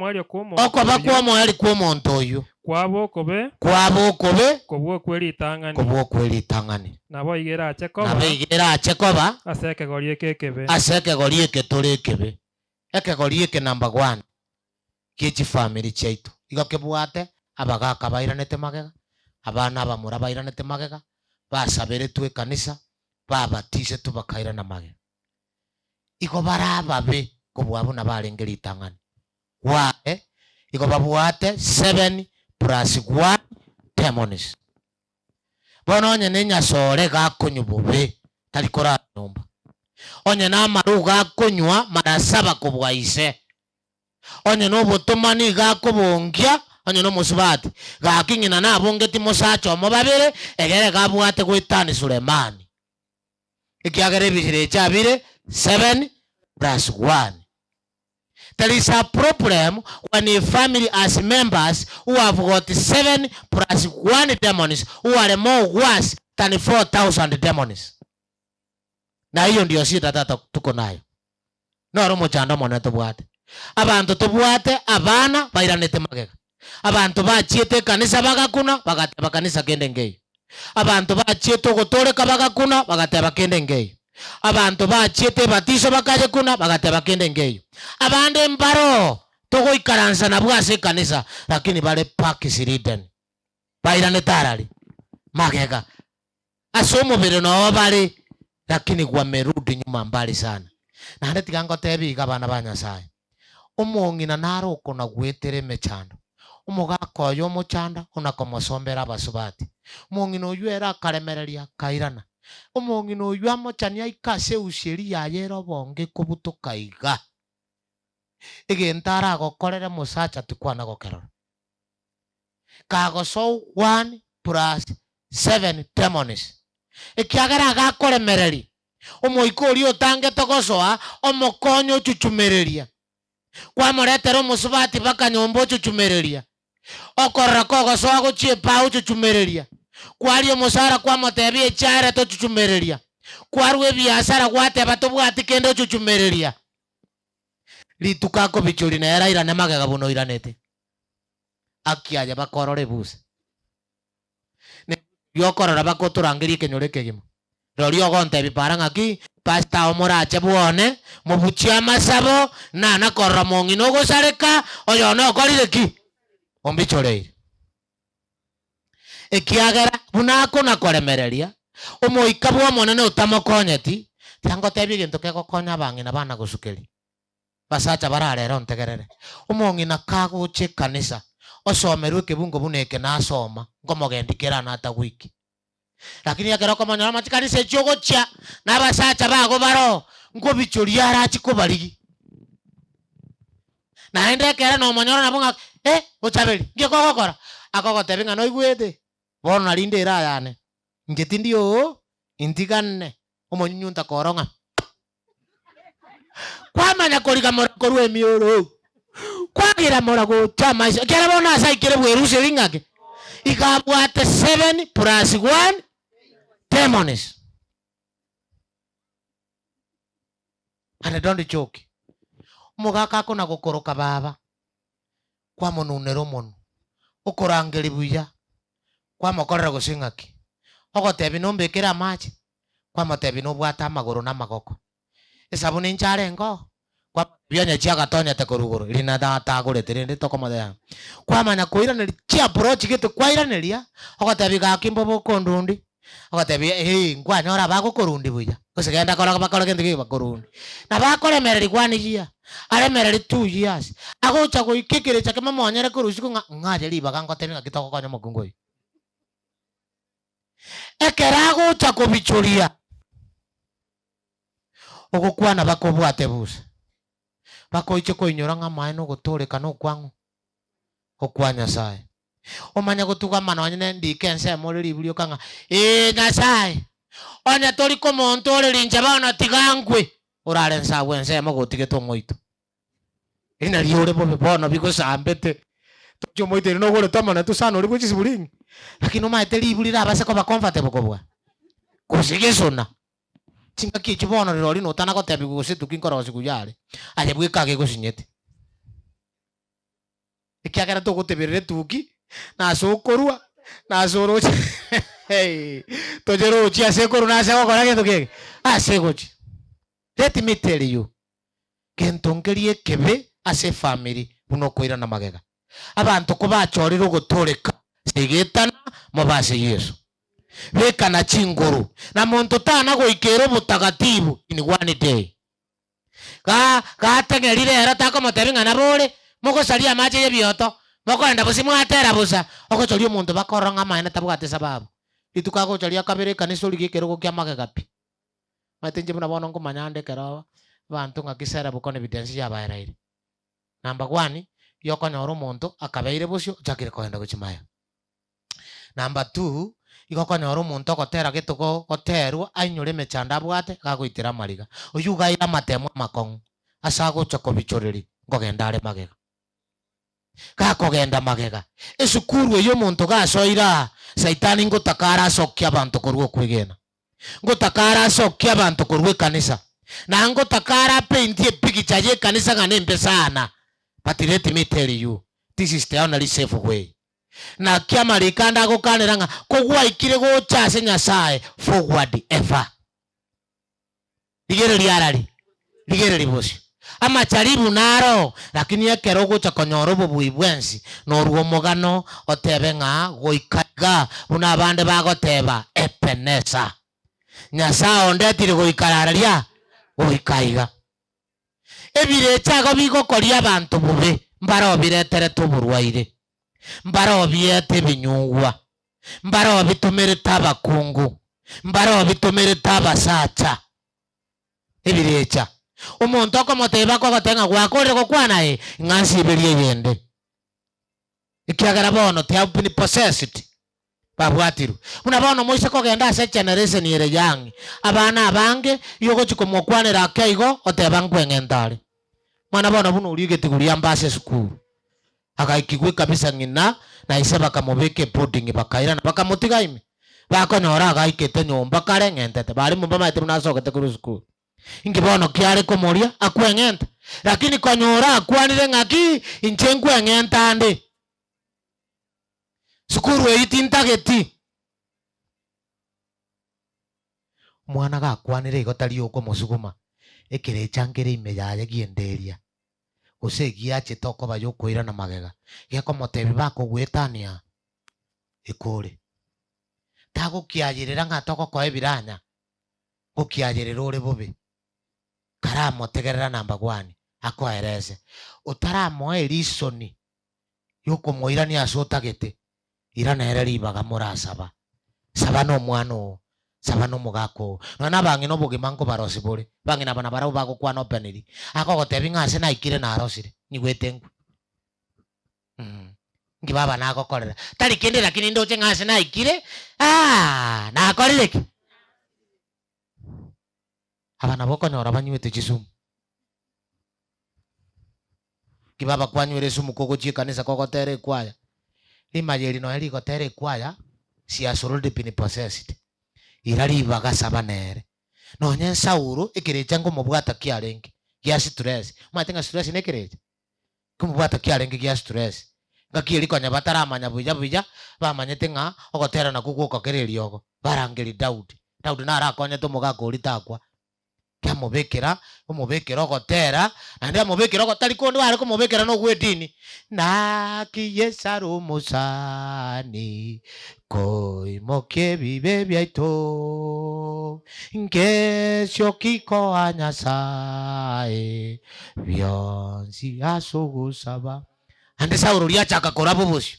S3: mwali kwa
S2: muntu oyu
S3: kwabo kobe kobwo kweli tangani
S2: nabo igera achekoba aseke gorie ketore kebe gorie ke number 1 kichi family chaitu igokebwate abagaka bairanete magega abana bamura bairanete magega basabere twe kanisa babatise tubakaira na magega iko barababe kobwabo na barengeri tangani wae iko babuate 7 plus 1 demons bono onye nenya sore gakonyubobe talikora nyumba onye na maruga konywa marasaba kobwaise onye no botomani gakobongia onye no musubati gakingina na bongeti mosacho mo babere egere gabuate gwitani Sulemani ikiagere bishire chabire 7 plus 1. There is a problem when a family has members who have got 7 plus 1 demons who are more worse than 4,000 demons. Na hiyo ndio shida tata tuko nayo. Noro mochando mone tobwate. Abantu tobwate abana bairanete magega. Abantu bachiete kanisa bagakuna bagateba kanisa kende ngei. Abantu bachiete gotoreka bagakuna bagateba kende ngei. Abantu bachiete batiso bakaje kuna bagateba kende ngeyo abande mbaro togo ikaransa na bwase kanisa lakini bale pakisiriden bairane tarali magega asomo bere no bale lakini kwa merudi nyuma mbali sana na hande tigango tebi gabana banyasai umongi na naro ukona gwetere mechando umugako yo mochanda unakomosombera basubati umongi no yuera karemereria kairana umongi no yuamo chania ikase usheri ya yero bonge kubutuka iga igentara gokorere musacha tukwana gokerora kago so 1 plus 7 demons ikiagera gakoremereri umoikori otange togosoa omokonyo chuchumereria kwa moretero musubati baka nyombo chuchumereria okorra kogosoa gochie pau chuchumereria kwari musara kwa motebi chare to chuchumereria kwarwe biashara gwate batubwati kendo chuchumereria litukako bichuri na era irane magega buno iranete akiaja bakorore buse ne yokorora bakoturangirie kenyore kegimo rorio gonte biparanga aki pasta omorache buone mubuchia masabo na nakorra mongi no gosareka oyo no korire ki ombichoreire ekiagera bunako na koremereria umoika bwa monene utamokonyeti tiango tebi gintu kego konya bangi na bana gusukeri basacha bararera ontegerere umongi na kaguche kanisa osomerwe kebungo buneke na asoma ngomogendikera na ata wiki lakini yakero komanya machikanisa chogocha na basacha bago baro ngo bichoria arachi kubarigi na ende kera no manyoro na bunga Ochabeli ngikogokora akogotebi ng'ano igwete bono narinde irayane ngeti ndio intigane omonyunyunta koronga kwamanya koriga morakorwa emioro kwagira morago chama kera bona asaikire bwerusi ringake ikabwate 7 plus 1 demons. And don't joke. Mugaka kona gukoroka baba kwa monunero mono ukorangeri buya kwa mokorera gusingaki ogotebi nombekera machi kwa motebi no bwata amaguru na magoko esabuni ncharengo kwa byonya chiaga tonya te kuruguru rina data gureterinde tokomodya kwa manya kuiraneri chi approach gitu kwairaneria ogotebi gakimbo bokondundi ogotebi ngwanyora bagukurundi buya kusigenda kora bakora kintu bakurundi na bakoremereri kwanijia aremereri 2 years agocha goikekere chake mamonyere kurusiku ngaje libaga ngotemi ngitoko konyo mukungoi ekerago cha kubichuria ogokwana bakobwate busa bakoiche koinyora ng'amae no gotoreka no kwangu okwanya sai omanya gotuga mano anyene ndikense moreri bulio kanga Nyasaye onya tori komonto orinje bana tigangwe orare nsawe nse mogotige to moito ina riore bobe bono biko sambete to moito no gore tomana tu sano ri buchi siburingi lakini maite libulira abase ko ba comfortable kobwa kusigesona tinga kichibono rori no tana ko tebi gusitu kinkoro sikuyale aje bwikage gusinyete ikiagera to gotebere tuki na sokorwa na soroche tojero chia sekoro na sego kora kento kege asegochi. Let me tell you kentongerie kebe ase family buno koira na magega abantu ko bachoriro gotoreka segetana mobase Yesu bekana chinguru na muntu tana goikero butagatibu in one day ka tengerire era tako motebi ngana bore moko salia mache yebioto moko enda busimu atera busa ogochorio muntu bakoronga maene tabwate sababu itukago choria kabere kanisa ligikero go kyamagega pi matenje muna bono ngomanyande kero bantu ngakisera bukone evidence ya bairaire. Number 1 yokonyoro muntu akabeire busyo jakire koenda guchimaya. Number 2 igokonyoro muntu ogotera gitugo goterwa ainyure mechanda bwate gagoitira mariga oyugaira matemo makongu asago choko bichoreri ngogenda are magega gakogenda magega esukuru eyo muntu gasoira saitani ngotakara sokya abantu korwo kwigena ngotakara sokya abantu korwo kanisa na ngotakara paintie picture ye kanisa nganembe sana. But let me tell you this is the only safe way na kiama rikanda gokaniranga kogwa ikire gocha se Nyasaye forward ever ligere liarari ligere libosi ama charibu naro lakini ekero gocha konyoro buibwensi no ruo mogano otebenga goikaga una bande bagoteba epenesa Nyasaye ondetire goikararia goikaiga ebire chago bigo koria abantu bube mbaro biretere tuburwaire mbaro biete binyugwa mbaro bitumire tabakungu mbaro bitumire tabasacha ebirecha umuntu akomoteba ko gotenga gwakore gokwana ngansi berie yende ikiagara bono te have been possessed babwatiru una bono moise kogenda ase generation ire yang abana abange yogo chikomokwanira akeigo oteba ngwengentare mwana bono buno urigete guria mbase sukuru akaikigwe kabisa ngina na ise bakamobeke boarding bakaira na bakamutiga ime bakonyora agaikete nyomba kare ngentete bari mumba maite munasogete kuru sukuru ingi bono kiare komoria akwengenta lakini konyora akwanire ngaki inchengu engenta ande sukuru eitintageti mwana gakwanire igotari uko musuguma ekere changere ime yaye gienderia osegia chitoko bayo koira na magega geko motebi bakogwetania ikore tago kiagirira ngatoko ko ebiranya gokiagirira ore bobe karamo tegerera number 1 akoereze utaramo erisoni yuko moirani asotagete irana ereri baga murasaba saba no mwano saba no mugako nona bangi no bugi mango barosi bore bangi na bana barao bago kwa no peniri ako gotebi ngase na ikire na arosire nyigwetengu ngibaba nagokorera tari kindi lakini ndoche ngase na ikire na akorire ki abana bokonyora banywete chisumu kibaba kwanywere sumu koko chi kanisa koko tere kwaya limayeri no eli gotere kwaya si has already been possessed irari bagasaba nere no nyen Sauro ikireja ngo mubwata kiarenge gia stress matenga stress nekireja kumubwata kiarenge gia stress ngakiri konya bataramanya buja bamanyete nga ogotera na kuguka kereri ogo barangeri Daudi na arakonya to mugakuri takwa kamubekera umubekera ogotera andi amubekera ogotari kondi wari kumubekera no gwedini na kiyesaro musani koimoke bibe byaito nkesyo kiko anyasae byonsi asugusaba andi Sauro liachaka korabo bosyo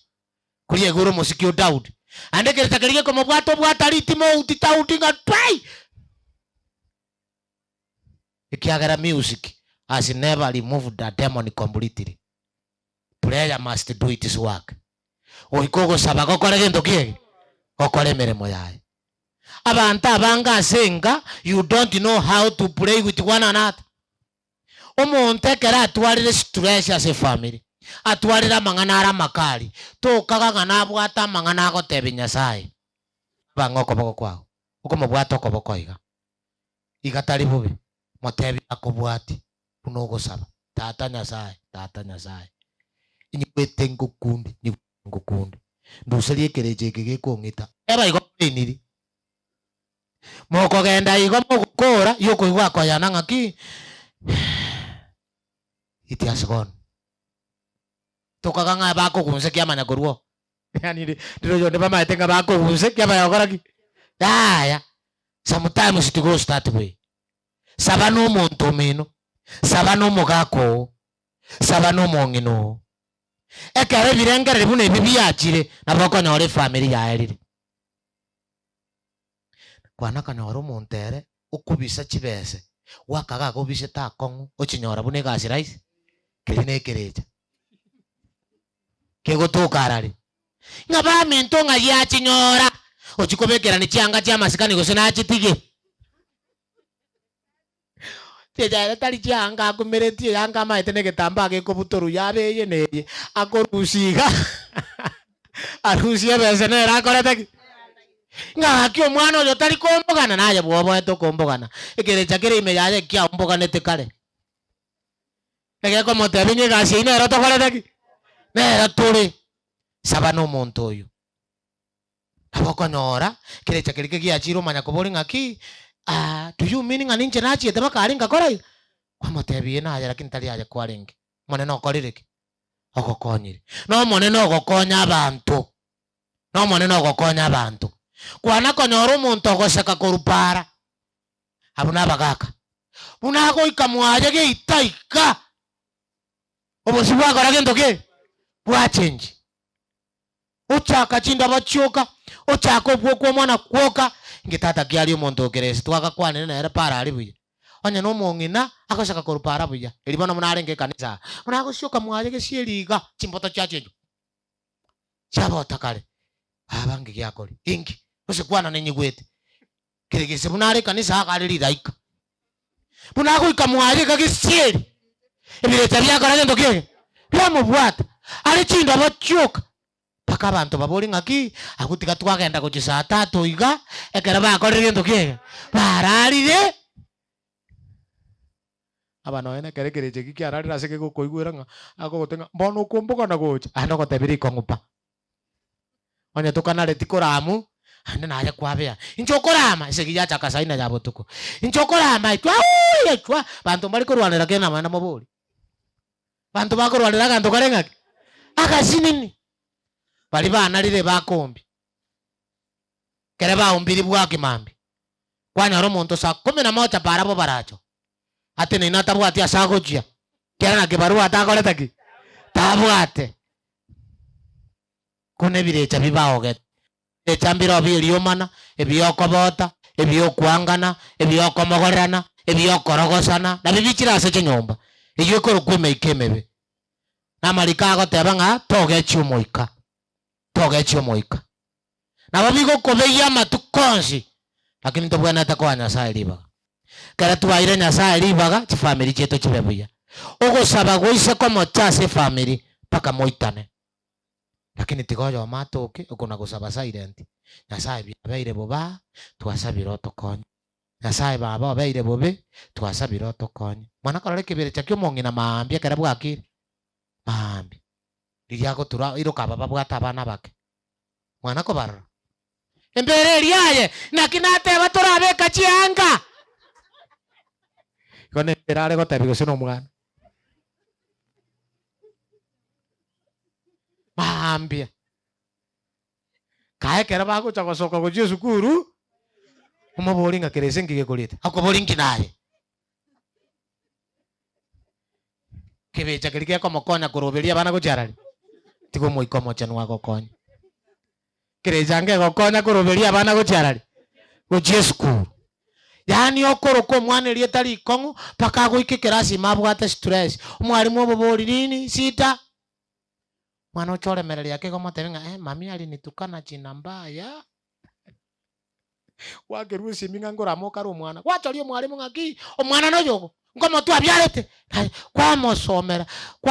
S2: kulie guru musikio Daudi andi keretakerie komubwato bwatariti mouti Daudi ngatwai ikiagera music has never removed the demon completely. Prayer must do its work. Oikogo sabago kore gento kiege okore meremo yae abantu abanga senga you don't know how to pray with one another. Omonte kera atwarire stress as a family atwarira mangana makali to kaga ngana bwata mangana gotebe Nyasaye bangoko boko kwao uko mubwato ko boko igatari bubi motebi akobwati kunogo saba tata Nyasaye inyibete ngukundi nduserie kereje kigikongita eba igo iniri moko genda igo mugukora yoko igwa koyana ngaki it has gone tokaga nga bako kunse kiamanya koruo yani ndiro yonde bama etenga bako kunse kiamanya okoraki ya sometimes it goes that way. Saba no muntu mino saba no mugako saba no mongino ekare birengere bune bibyakire nabako nyore family yaerire kwana kanyoro montere ukubisa chibese wakaga kubise takongu ochinyora bune gasirais kirine kireja kegotokarari ngaba minto ngaya chinyora ochikobekera ni chianga cha masikani gosena chitige teja tari chianga kumeretie yanga maitene getamba ge kobutoru yabe yeneye akorusiga arusia bese ne rakorete ngaki omwana oyo tari kombogana naye bwobo eto kombogana ekereja kire ime yaye kia omboganete kare ege komotebinye gasi ine ero tokorete nera turi saba no muntu oyo abokonyora kireja kirike giachiro manya kobori ngaki do you mean aninche nachi etema karinga korai kwamotebie naye lakini tari aje kwaringe mone no koririke ogokonyire no mone no gokonya abantu kwana konyora omuntu ogoseka korupara abuna bagaka buna goika mwaje geitaika obosi bwakora gento ke bwa change uchaka chinda bachoka uchaka obwoko mwana kwoka ngitata kiali omuntu okerese twaka kwane na era para ali buya onya no mongina akosaka korupara buya elibona munarenge kanisa muna goshoka mwaje gesieliga chimboto chache chabo takale abange gyakoli ingi osekwana nenyigwete kiregese munare kanisa akaliri daika buna goika mwaje kagesieli ebireta byakora gento kiege byamubwata ali chinda bachoka paka abantu babori ngaki akutika twagenda ku saa 3 iga ekera bakorire gento kiege bararire abana ene kerekereje giki ararira seke gukoigwira nga agogotenga mbono kumbuka na gocha ano gotebiri kongupa onya tukanare tikoramu ande naje kwabea inchokorama segiya chakasaina ya botuko inchokorama itwa bantu bari kurwanira kena mana mobori bantu bakurwanira kantu karenga akasinini bali banarire bakombi kere baumbiri bwake mambi kwanya ro muntu saa 11 parabo baracho ate nina tabwati asagojia kera na kibarua atakoreta ki tabwate kone birecha bibaoget echambiro biliomana ebyokobota ebyokwangana ebyokomogorana ebyokorogosana na bibichira se nyomba eyo koro kweme ikemebe na malika agoteba nga toge chumoika togechio moika na babigo kobeya matukonsi lakini tobwana takwa Nyasaye ribaga kera tuwaire Nyasaye ribaga ti family cheto chibebuya ogosaba goise komo chase family paka moitane lakini tigoyo matoke ukona gusaba silent Nyasaye biabeire boba twasabira otokonye Nyasaye baba obeire bobe twasabira otokonye mwana karore kibere chakyo mongina maambia kera bwakire maambi liliako tura iroka baba bwata abana bake mwana ko barra embere liaye nakinate batorabeka chianga kone perare gotabigo sino mwana maambia kae kera bago chagosoka go Jesu kuru umubolinga kerese ngige kolite akobolingi naye kibecha kilikia kwa mokonya kurobelia bana kucharali tiko moikomo chanu wako konya kirejange gokonya kurobelia bana kucharali go Jesu kuru yani okoroko mwana lietali ikongo paka go ikikirasi mabwate stress umwalimu oboboli nini sita mwana ochore mereli yake kama tebenga mami alinitukana jina mbaya wagerusi minga ngora mokaro mwana wachorio mwalimu ngaki omwana no yogo ngomo tu abyarete kwa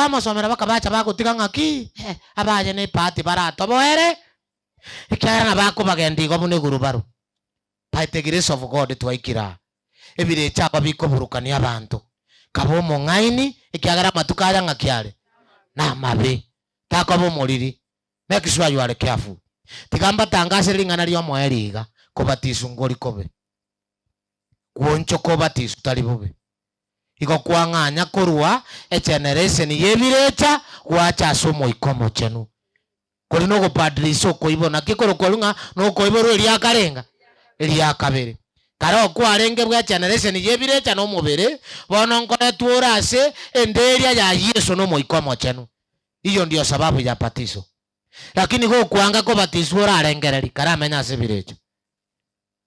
S2: mosomera bakabacha bagotiga ngaki abaje ne pati barato boere ikara bako bagendigo bune gurubaro by the grace of God twaikira ebire chapa biko burukania abantu kabo mongaini ikiagara matukaya ngakiare na mabe takobo moliri make sure you are careful tigamba tangase lingana lyo moeriga kubatisu ngori kobe kuoncho kubatisu tali bobe iko kwanganya kurwa a generation yebirecha kwacha somo ikomo chenu kuri no gupadriso koibona kikorokolunga no koiboro elia karenga elia kabere karo kwarenge bwa generation yebirecha no mubere bono nkore tuorase enderia ya Yesu no moikomo chenu hiyo ndio sababu ya batizo lakini go kuanga kubatisu orarengereri karamenya sebirecha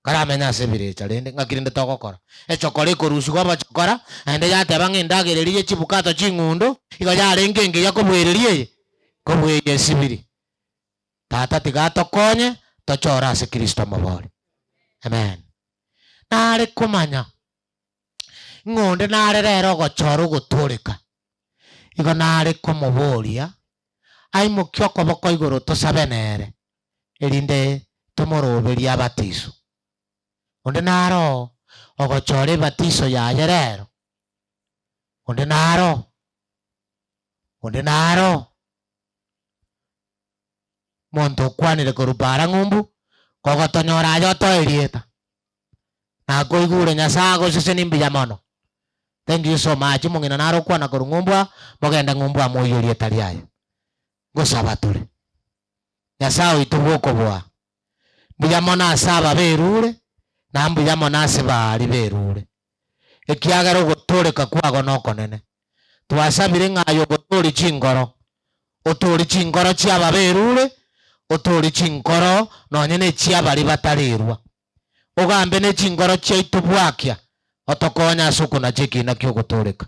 S2: karamenya sebirecha rende ngakirinde togokora echokore korusu kwa bachokora ende yate bangindagiririe chibukato chingundo igo yarenge nge yakobwererie kobweye sibiri tata tigatokonye tochora se Kristo mabori amen nare kumanya ngonde nare rero gochoro guturika igo nare kumuboria ai mukyoko boko igoro tosabenere erinde tomoroberia batiso onde naro ogochore batiso ya rero onde naro monto kwanire korubara ngumbu kogotonyora yoto erieta na koigure Nyasago sese nimbiya mono thank you so much mungina naro kwana korungumbwa mogenda ngumbwa moyo taliayo gosaba tule Nyasago ituboko bwa mbiya mona asaba berure na mbiya mona asebali berure ekiagaro gotoreka kwago nokonene twasabire ngayo gotori chingoro otori chingoro chiaba berure otori chingoro nonyene chiabali batarirwa ogambe ne chingoro chaitu bwakia otokonya suku na cheki na kyo gotoreka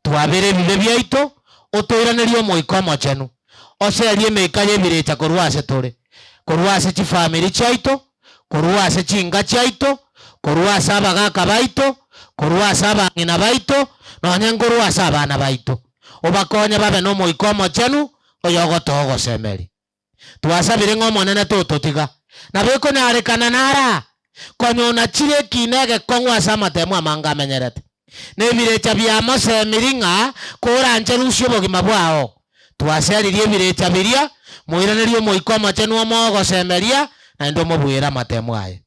S2: twabere bibe byaito otoiranerio moikomo chenu oserie mekaye birecha korwase tore korwase chi family chaito korwase chinga chaito korwase abagaka baito korwase abangina baito nonyenkorwase abana baito obakonya babe no moikomo chenu oyogotogo semeri twasabire ng'omonene tototiga nabeko narekana nara konyona chire kinege kongwa samatemu amanga amenyerete nebirecha bya mosemiringa koranje rusyo bogima bwao twaseririe birecha biria muiranerio moikomo chenu omogo semeria na ndo mobwira matemu aye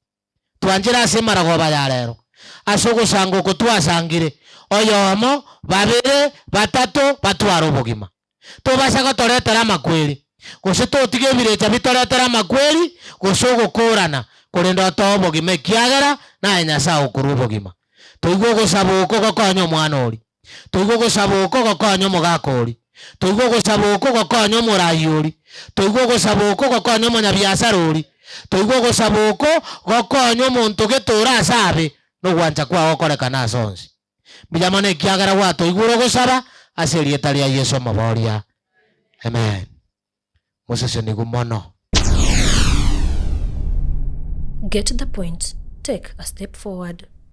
S2: twanjira asemara goba ya rero asogo sango ko twasangire oyomo babere batatu batwaro bogima tobasa gotoretera makweli gosito tige birecha bitoretera makweli gosogo korana korenda tobo gime kiagera na Nyasaye okuru bogima toigo gosaba uko gokonyo mwana ori toigo gosaba uko gokonyo mugakori toigo gosaba uko gokonyo murayuri toigo gosaba uko gokonyo munyabiasara ori toigo gosaba uko gokonyo muntu getura asabe no gwanja kwa okorekana asonsi bijamane kiagera gwa toigo gosaba aserie tali ya Yesu maboria amen. Moses ni gumono
S1: Get the point. Take a step forward.